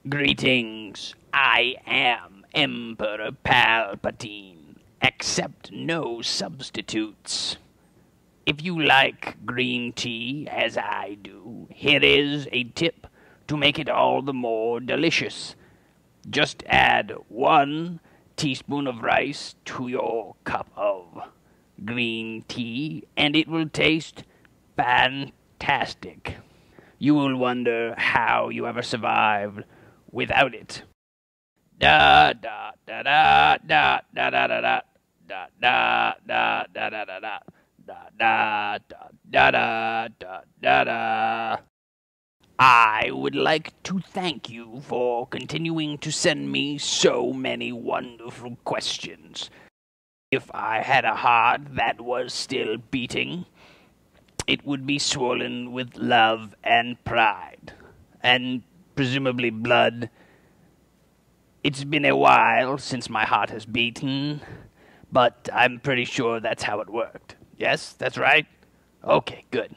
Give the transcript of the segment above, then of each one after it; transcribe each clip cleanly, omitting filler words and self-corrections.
Greetings, I am Emperor Palpatine. Accept no substitutes. If you like green tea, as I do, here is a tip to make it all the more delicious. Just add 1 teaspoon of rice to your cup of green tea, and it will taste fantastic. You will wonder how you ever survived without it. Da da da da da da da da da da da da da da da da da da da da. I would like to thank you for continuing to send me so many wonderful questions. If I had a heart that was still beating, it would be swollen with love and pride, and presumably blood. It's been a while since my heart has beaten, but I'm pretty sure that's how it worked. Yes, that's right? Okay, good.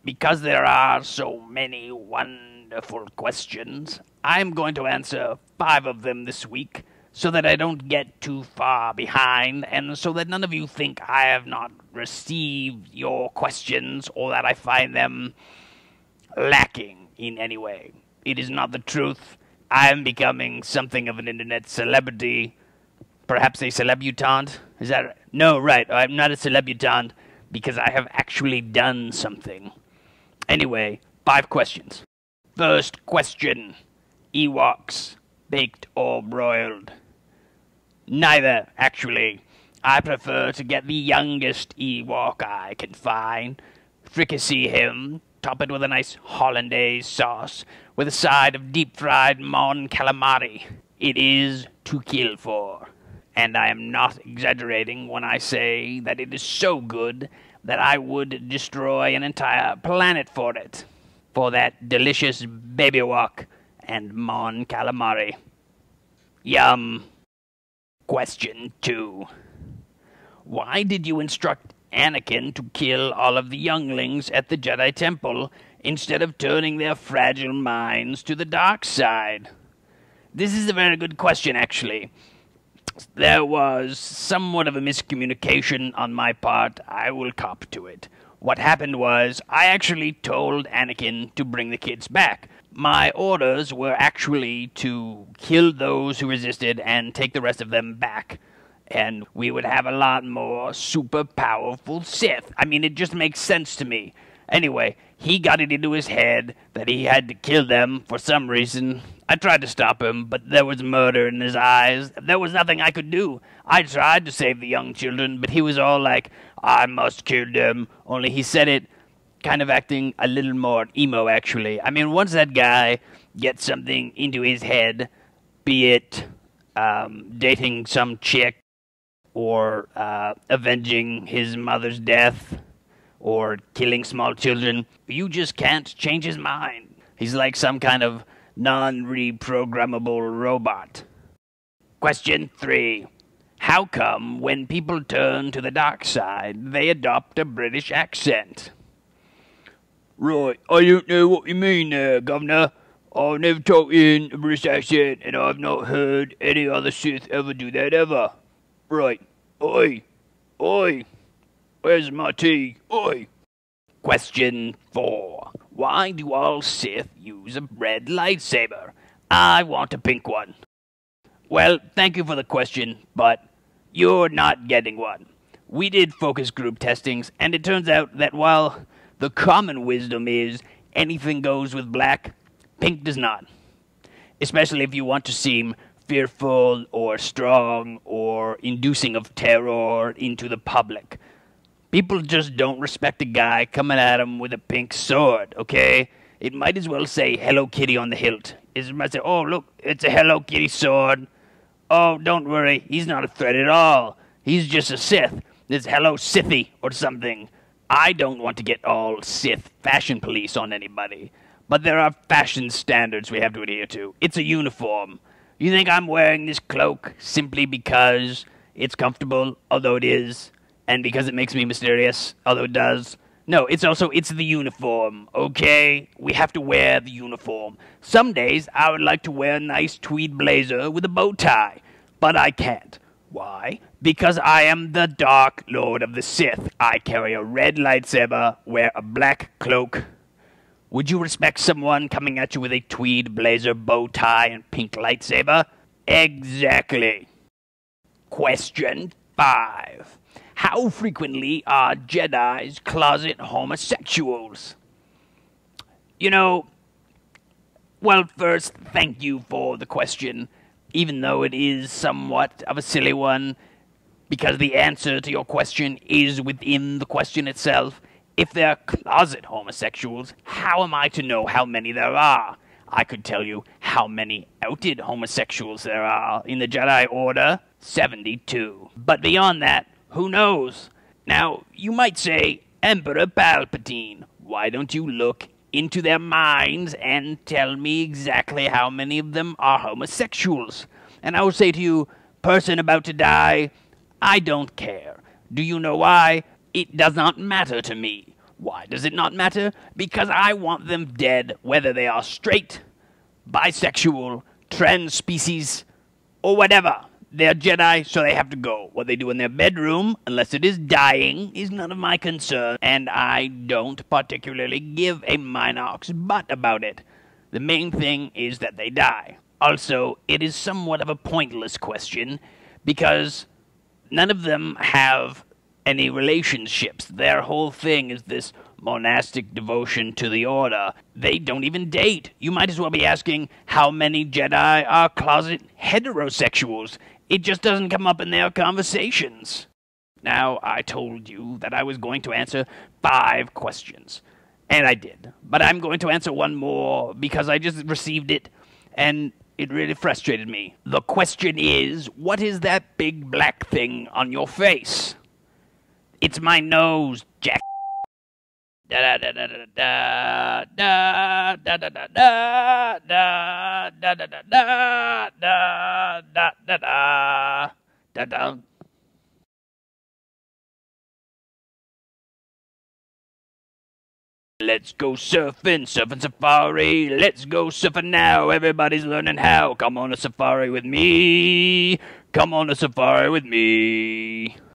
Because there are so many wonderful questions, I'm going to answer 5 of them this week, so that I don't get too far behind, and so that none of you think I have not received your questions, or that I find them lacking in any way. It is not the truth. I am becoming something of an internet celebrity. Perhaps a celebutante? Is that right? No, right. I'm not a celebutante because I have actually done something. Anyway, 5 questions. First question. Ewoks, baked or broiled? Neither, actually. I prefer to get the youngest Ewok I can find, fricassee him, top it with a nice hollandaise sauce, with a side of deep-fried mon calamari. It is to kill for. And I am not exaggerating when I say that it is so good that I would destroy an entire planet for it. For that delicious baby wok and mon calamari. Yum. Question 2. Why did you instruct Anakin to kill all of the younglings at the Jedi Temple instead of turning their fragile minds to the dark side? This is a very good question, actually. There was somewhat of a miscommunication on my part. I will cop to it. What happened was, I actually told Anakin to bring the kids back. My orders were actually to kill those who resisted and take the rest of them back. And we would have a lot more super powerful Sith. I mean, it just makes sense to me. Anyway, he got it into his head that he had to kill them for some reason. I tried to stop him, but there was murder in his eyes. There was nothing I could do. I tried to save the young children, but he was all like, I must kill them. Only he said it kind of acting a little more emo, actually. I mean, once that guy gets something into his head, be it dating some chick, or avenging his mother's death, or killing small children, you just can't change his mind. He's like some kind of non-reprogrammable robot. Question 3. How come when people turn to the dark side, they adopt a British accent? Right, I don't know what you mean there, Governor. I've never talked in a British accent, and I've not heard any other Sith ever do that ever. Right. Oi. Oi. Where's my tea? Oi. Question 4. Why do all Sith use a red lightsaber? I want a pink one. Well, thank you for the question, but you're not getting one. We did focus group testings, and it turns out that while the common wisdom is anything goes with black, pink does not. Especially if you want to seem fearful or strong or inducing of terror into the public. People just don't respect a guy coming at them with a pink sword, okay? It might as well say Hello Kitty on the hilt. It might say, oh, look, it's a Hello Kitty sword. Oh, don't worry, he's not a threat at all. He's just a Sith. It's Hello Sithy or something. I don't want to get all Sith fashion police on anybody. But there are fashion standards we have to adhere to. It's a uniform. You think I'm wearing this cloak simply because it's comfortable, although it is, and because it makes me mysterious, although it does? No, it's the uniform, okay? We have to wear the uniform. Some days I would like to wear a nice tweed blazer with a bow tie, but I can't. Why? Because I am the Dark Lord of the Sith. I carry a red lightsaber, wear a black cloak. Would you respect someone coming at you with a tweed blazer, bow tie, and pink lightsaber? Exactly. Question 5. How frequently are Jedi's closet homosexuals? Well, first, thank you for the question, even though it is somewhat of a silly one, because the answer to your question is within the question itself. If they're closet homosexuals, how am I to know how many there are? I could tell you how many outed homosexuals there are in the Jedi Order, 72. But beyond that, who knows? Now, you might say, Emperor Palpatine, why don't you look into their minds and tell me exactly how many of them are homosexuals? And I will say to you, person about to die, I don't care. Do you know why? It does not matter to me. Why does it not matter? Because I want them dead, whether they are straight, bisexual, trans species, or whatever. They're Jedi, so they have to go. What they do in their bedroom, unless it is dying, is none of my concern, and I don't particularly give a Minox butt about it. The main thing is that they die. Also, it is somewhat of a pointless question, because none of them have any relationships. Their whole thing is this monastic devotion to the Order. They don't even date. You might as well be asking how many Jedi are closet heterosexuals. It just doesn't come up in their conversations. Now, I told you that I was going to answer 5 questions. And I did. But I'm going to answer one more because I just received it and it really frustrated me. The question is, what is that big black thing on your face? It's my nose, Jack. Da da da da da da da da da da da da da da da da da da da da. Let's go surfing safari. Let's go surfing now. Everybody's learning how. Come on a safari with me. Come on a safari with me.